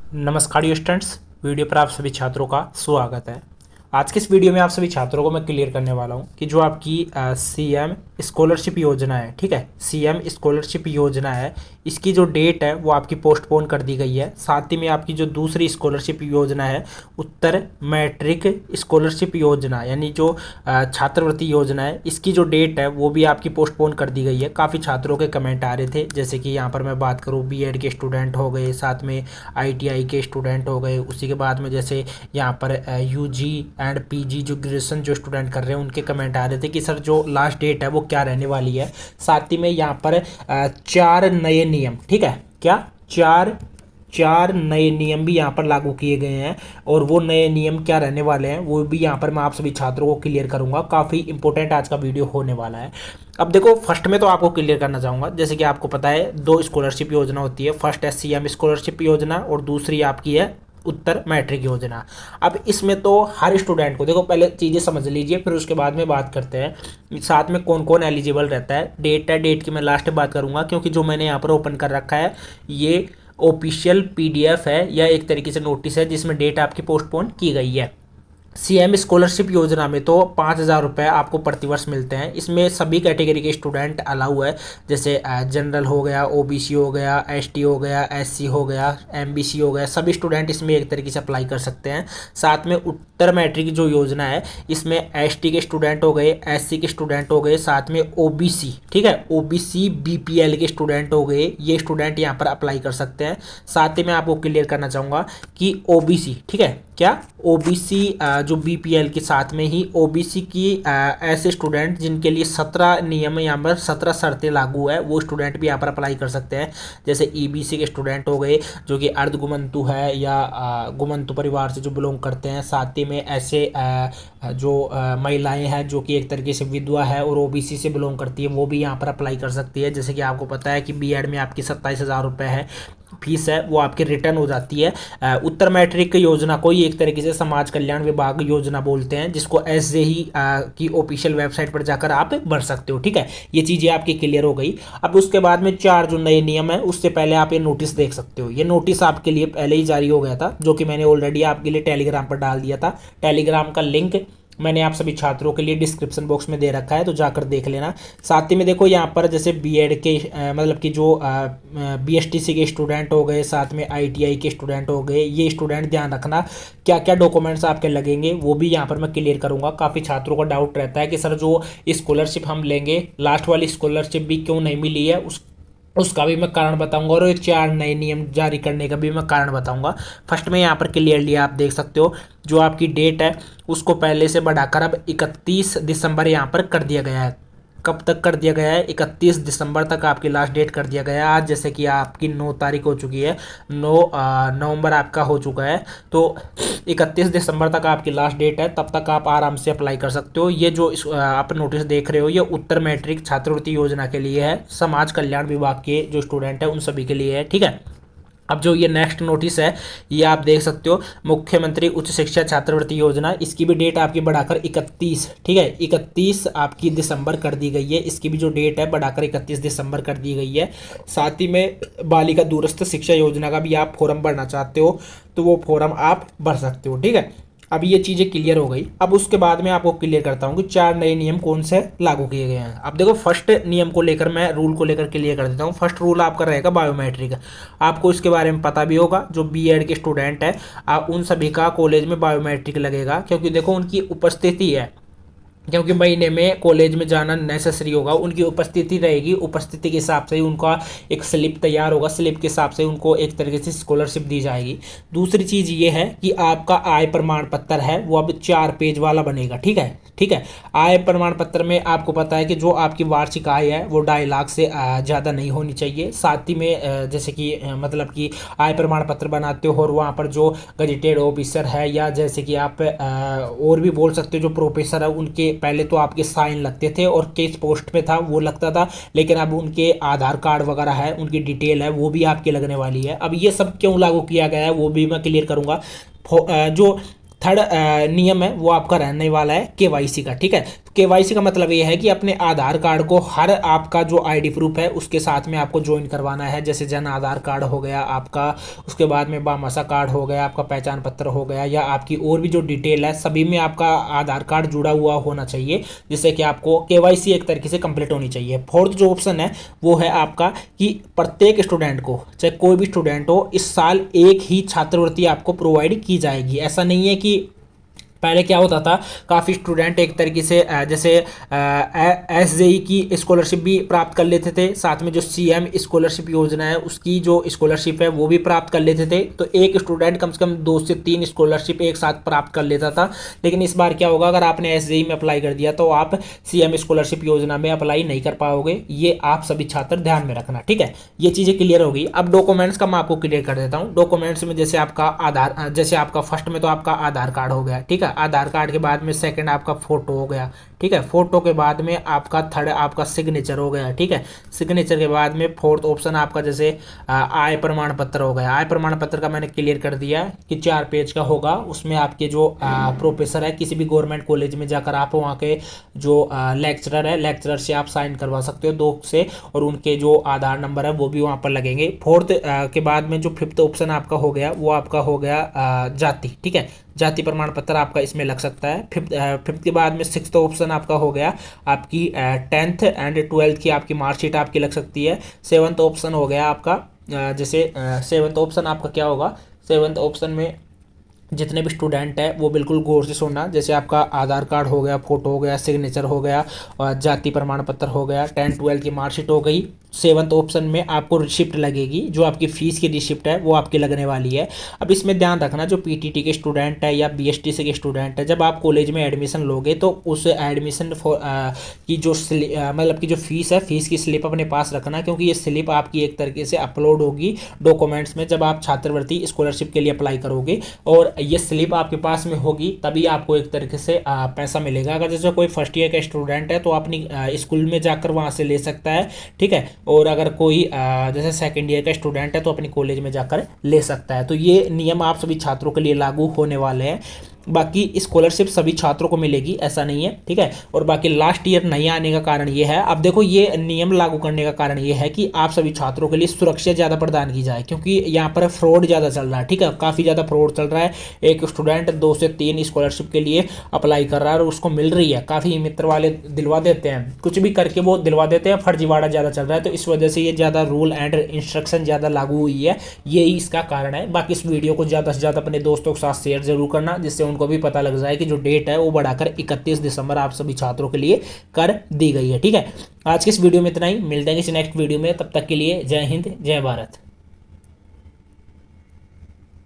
नमस्कार students. Video पर आप सभी छात्रों का स्वागत है। आज के इस वीडियो में आप सभी छात्रों को मैं क्लियर करने वाला हूं कि जो आपकी सीएम स्कॉलरशिप योजना है, ठीक है, सीएम स्कॉलरशिप योजना है, इसकी जो डेट है वो आपकी पोस्टपोन कर दी गई है। साथ ही में आपकी जो दूसरी स्कॉलरशिप योजना है, उत्तर मैट्रिक स्कॉलरशिप योजना, यानी जो छात्रवृत्ति योजना है, इसकी जो डेट है वो भी आपकी पोस्टपोन कर दी गई है। काफ़ी छात्रों के कमेंट आ रहे थे, जैसे कि यहाँ पर मैं बात करूँ बीएड के स्टूडेंट हो गए, साथ में आईटीआई के स्टूडेंट हो गए, उसी के बाद में जैसे यहाँ पर यूजी एंड पीजी जो ग्रेजुएशन जो स्टूडेंट कर रहे हैं उनके कमेंट आ रहे थे कि सर जो लास्ट डेट है वो क्या रहने वाली है। साथ ही में यहाँ पर चार नए नियम, ठीक है, क्या चार चार नए नियम भी यहाँ पर लागू किए गए हैं, और वो नए नियम क्या रहने वाले हैं वो भी यहाँ पर मैं आप सभी छात्रों को क्लियर करूंगा। काफ़ी इंपॉर्टेंट आज का वीडियो होने वाला है। अब देखो, फर्स्ट में तो आपको क्लियर करना चाहूँगा, जैसे कि आपको पता है दो स्कॉलरशिप योजना होती है, फर्स्ट है सीएम स्कॉलरशिप योजना और दूसरी आपकी है उत्तर मैट्रिक योजना। अब इसमें तो हर स्टूडेंट को, देखो पहले चीज़ें समझ लीजिए, फिर उसके बाद में बात करते हैं साथ में कौन कौन एलिजिबल रहता है। डेट है, डेट की मैं लास्ट में बात करूंगा, क्योंकि जो मैंने यहाँ पर ओपन कर रखा है ये ऑफिशियल पीडीएफ है या एक तरीके से नोटिस है जिसमें डेट आपकी पोस्टपोन की गई है। सीएम स्कॉलरशिप योजना में तो 5,000 रुपये आपको प्रतिवर्ष मिलते हैं। इसमें सभी कैटेगरी के स्टूडेंट अलाउ है, जैसे जनरल हो गया, ओबीसी हो गया, एसटी हो गया, एससी हो गया, एमबीसी हो गया, सभी स्टूडेंट इसमें एक तरीके से अप्लाई कर सकते हैं। साथ में उत्तर मैट्रिक जो योजना है इसमें एसटी के स्टूडेंट हो गए, एससी के स्टूडेंट हो गए, साथ में ओबीसी, ठीक है, ओबीसी बीपीएल के स्टूडेंट हो गए, ये स्टूडेंट यहाँ पर अप्लाई कर सकते हैं। साथ ही मैं आपको क्लियर करना चाहूँगा कि ओबीसी, ठीक है, क्या ओबीसी जो बीपीएल के साथ में ही ओबीसी की ऐसे स्टूडेंट जिनके लिए 17 नियम यहाँ पर 17 शर्तें लागू है, वो स्टूडेंट भी यहाँ पर अप्लाई कर सकते हैं। जैसे ईबीसी के स्टूडेंट हो गए जो कि अर्ध गुमंतु है या गुमंतु परिवार से जो बिलोंग करते हैं। साथ ही में ऐसे जो महिलाएं हैं जो कि एक तरीके से विधवा है और ओबीसी से बिलोंग करती है, वो भी यहाँ पर अप्लाई कर सकती है। जैसे कि आपको पता है कि बीएड में आपकी 27,000 रुपये है फीस है, वो आपकी रिटर्न हो जाती है। उत्तर मैट्रिक योजना को ही एक तरीके से समाज कल्याण विभाग योजना बोलते हैं, जिसको ऐसे ही की ऑफिशियल वेबसाइट पर जाकर आप भर सकते हो, ठीक है। ये चीज़ें आपकी क्लियर हो गई। अब उसके बाद में चार जो नए नियम है, उससे पहले आप ये नोटिस देख सकते हो। ये नोटिस आपके लिए पहले ही जारी हो गया था, जो कि मैंने ऑलरेडी आपके लिए टेलीग्राम पर डाल दिया था। टेलीग्राम का लिंक मैंने आप सभी छात्रों के लिए डिस्क्रिप्शन बॉक्स में दे रखा है, तो जाकर देख लेना। साथ ही में देखो यहाँ पर जैसे बीएड के मतलब कि जो बीएसटीसी के स्टूडेंट हो गए, साथ में आईटीआई के स्टूडेंट हो गए, ये स्टूडेंट ध्यान रखना क्या क्या डॉक्यूमेंट्स आपके लगेंगे वो भी यहाँ पर मैं क्लियर करूँगा। काफ़ी छात्रों का डाउट रहता है कि सर जो स्कॉलरशिप हम लेंगे, लास्ट वाली स्कॉलरशिप भी क्यों नहीं मिली है, उसका भी मैं कारण बताऊंगा, और ये चार नए नियम जारी करने का भी मैं कारण बताऊंगा। फर्स्ट में यहाँ पर क्लियरली आप देख सकते हो जो आपकी डेट है उसको पहले से बढ़ाकर अब 31 दिसंबर यहाँ पर कर दिया गया है। कब तक कर दिया गया है? 31 दिसंबर तक आपकी लास्ट डेट कर दिया गया है। आज जैसे कि आपकी 9 तारीख हो चुकी है, 9 नवंबर आपका हो चुका है, तो 31 दिसंबर तक आपकी लास्ट डेट है। तब तक आप आराम से अप्लाई कर सकते हो। ये जो आप नोटिस देख रहे हो ये उत्तर मैट्रिक छात्रवृत्ति योजना के लिए है, समाज कल्याण विभाग के जो स्टूडेंट है उन सभी के लिए है, ठीक है। अब जो ये नेक्स्ट नोटिस है ये आप देख सकते हो, मुख्यमंत्री उच्च शिक्षा छात्रवृत्ति योजना, इसकी भी डेट आपकी बढ़ाकर 31, ठीक है, 31 आपकी दिसंबर कर दी गई है। इसकी भी जो डेट है बढ़ाकर 31 दिसंबर कर दी गई है। साथ ही में बालिका दूरस्थ शिक्षा योजना का भी आप फॉर्म भरना चाहते हो तो वो फॉर्म आप भर सकते हो, ठीक है। अब ये चीज़ें क्लियर हो गई। अब उसके बाद में आपको क्लियर करता हूँ कि चार नए नियम कौन से लागू किए गए हैं। अब देखो, फर्स्ट नियम को लेकर मैं रूल को लेकर क्लियर कर देता हूँ। फर्स्ट रूल आपका रहेगा बायोमेट्रिक। आपको इसके बारे में पता भी होगा, जो बीएड के स्टूडेंट है उन सभी का कॉलेज में बायोमेट्रिक लगेगा, क्योंकि देखो उनकी उपस्थिति है, क्योंकि महीने में कॉलेज में जाना नेसेसरी होगा, उनकी उपस्थिति रहेगी। उपस्थिति के हिसाब से ही उनका एक स्लिप तैयार होगा, स्लिप के हिसाब से उनको एक तरीके से स्कॉलरशिप दी जाएगी। दूसरी चीज़ ये है कि आपका आय प्रमाण पत्र है वो अब 4 पेज वाला बनेगा, ठीक है, ठीक है। आय प्रमाण पत्र में आपको पता है कि जो आपकी वार्षिक आय है वो 2.5 लाख से ज़्यादा नहीं होनी चाहिए। साथ ही में जैसे कि मतलब कि आय प्रमाण पत्र बनाते हो और वहाँ पर जो गजेटेड ऑफिसर है, या जैसे कि आप और भी बोल सकते हो जो प्रोफेसर है, उनके पहले तो आपके साइन लगते थे और किस पोस्ट पे था वो लगता था, लेकिन अब उनके आधार कार्ड वगैरह है, उनकी डिटेल है, वो भी आपकी लगने वाली है। अब ये सब क्यों लागू किया गया है वो भी मैं क्लियर करूंगा। जो थर्ड नियम है वो आपका रहने वाला है केवाईसी का, ठीक है। केवाईसी का मतलब ये है कि अपने आधार कार्ड को हर आपका जो आईडी प्रूफ है उसके साथ में आपको ज्वाइन करवाना है। जैसे जन आधार कार्ड हो गया आपका, उसके बाद में बामासा कार्ड हो गया, आपका पहचान पत्र हो गया, या आपकी और भी जो डिटेल है सभी में आपका आधार कार्ड जुड़ा हुआ होना चाहिए, जिससे कि आपको केवाईसी एक तरीके से कंप्लीट होनी चाहिए। फोर्थ जो ऑप्शन है वो है आपका कि प्रत्येक स्टूडेंट को, चाहे कोई भी स्टूडेंट हो, इस साल एक ही छात्रवृत्ति आपको प्रोवाइड की जाएगी। ऐसा नहीं है कि पहले क्या होता था, काफ़ी स्टूडेंट एक तरीके से जैसे एसजेई की स्कॉलरशिप भी प्राप्त कर लेते थे, साथ में जो सीएम स्कॉलरशिप योजना है उसकी जो स्कॉलरशिप है वो भी प्राप्त कर लेते थे। तो एक स्टूडेंट कम से कम 2 से 3 स्कॉलरशिप एक साथ प्राप्त कर लेता था। लेकिन इस बार क्या होगा, अगर आपने एसजेई में अप्लाई कर दिया तो आप सीएम स्कॉलरशिप योजना में अप्लाई नहीं कर पाओगे। ये आप सभी छात्र ध्यान में रखना, ठीक है। ये चीज़ें क्लियर होगी। अब डॉक्यूमेंट्स का मैं आपको क्लियर कर देता हूँ। डॉक्यूमेंट्स में जैसे आपका आधार, जैसे आपका फर्स्ट में तो आपका आधार कार्ड हो गया, ठीक है। आधार कार्ड के बाद में सेकंड आपका फोटो हो गया, ठीक है। फोटो के बाद में आपका थर्ड आपका सिग्नेचर हो गया, ठीक है। सिग्नेचर के बाद में फोर्थ ऑप्शन आपका जैसे आय प्रमाण पत्र हो गया। आय प्रमाण पत्र का मैंने क्लियर कर दिया कि 4 पेज का होगा। उसमें आपके जो प्रोफेसर है, किसी भी गवर्नमेंट कॉलेज में जाकर आप वहाँ के जो लेक्चरर है, लेक्चरर से आप साइन करवा सकते हो 2 से, और उनके जो आधार नंबर है वो भी वहाँ पर लगेंगे। फोर्थ के बाद में जो फिफ्थ ऑप्शन आपका हो गया वो आपका हो गया जाति, ठीक है। जाति प्रमाण पत्र आपका इसमें लग सकता है। फिफ्थ के बाद में सिक्स्थ ऑप्शन आपका हो गया आपकी 10th एंड 12th की आपकी मार्कशीट आपकी लग सकती है। सेवन्थ ऑप्शन हो गया आपका जैसे सेवन्थ ऑप्शन आपका क्या होगा, सेवन्थ ऑप्शन में जितने भी स्टूडेंट है वो बिल्कुल गौर से सुनना। जैसे आपका आधार कार्ड हो गया, फोटो हो गया, सिग्नेचर हो गया, और जाति प्रमाण पत्र हो गया, 10th 12th की मार्कशीट हो गई। सेवन्थ ऑप्शन में आपको रिसिप्ट लगेगी, जो आपकी फीस की रिसिप्ट है वो आपकी लगने वाली है। अब इसमें ध्यान रखना, जो पीटीटी के स्टूडेंट है या बीएसटीसी के स्टूडेंट है, जब आप कॉलेज में एडमिशन लोगे तो उस एडमिशन की जो मतलब की जो फीस है, फीस की स्लिप अपने पास रखना, क्योंकि ये स्लिप आपकी एक तरीके से अपलोड होगी डॉक्यूमेंट्स में जब आप छात्रवृत्ति स्कॉलरशिप के लिए अप्लाई करोगे, और ये स्लिप आपके पास में होगी तभी आपको एक तरीके से पैसा मिलेगा। अगर जैसे कोई फर्स्ट ईयर का स्टूडेंट है तो अपनी स्कूल में जाकर वहाँ से ले सकता है, ठीक है। और अगर कोई जैसे सेकंड ईयर का स्टूडेंट है तो अपनी कॉलेज में जाकर ले सकता है। तो ये नियम आप सभी छात्रों के लिए लागू होने वाले हैं। बाकी स्कॉलरशिप सभी छात्रों को मिलेगी, ऐसा नहीं है, ठीक है। और बाकी लास्ट ईयर नहीं आने का कारण ये है, अब देखो ये नियम लागू करने का कारण ये है कि आप सभी छात्रों के लिए सुरक्षा ज़्यादा प्रदान की जाए, क्योंकि यहाँ पर फ्रॉड ज़्यादा चल रहा है, ठीक है। काफ़ी ज़्यादा फ्रॉड चल रहा है। एक स्टूडेंट 2 से 3 स्कॉलरशिप के लिए अप्लाई कर रहा है और उसको मिल रही है, काफ़ी मित्र वाले दिलवा देते हैं, कुछ भी करके वो दिलवा देते हैं। फर्जीवाड़ा ज़्यादा चल रहा है, तो इस वजह से ये ज़्यादा रूल एंड इंस्ट्रक्शन ज़्यादा लागू हुई है, यही इसका कारण है। बाकी इस वीडियो को ज़्यादा से ज़्यादा अपने दोस्तों के साथ शेयर जरूर करना, जिससे उनको भी पता लग जाए कि जो डेट है वो बढ़ाकर 31 दिसंबर आप सभी छात्रों के लिए कर दी गई है, ठीक है। आज के इस वीडियो में इतना ही, मिलते हैं किसी नेक्स्ट वीडियो में, तब तक के लिए जय हिंद जय भारत।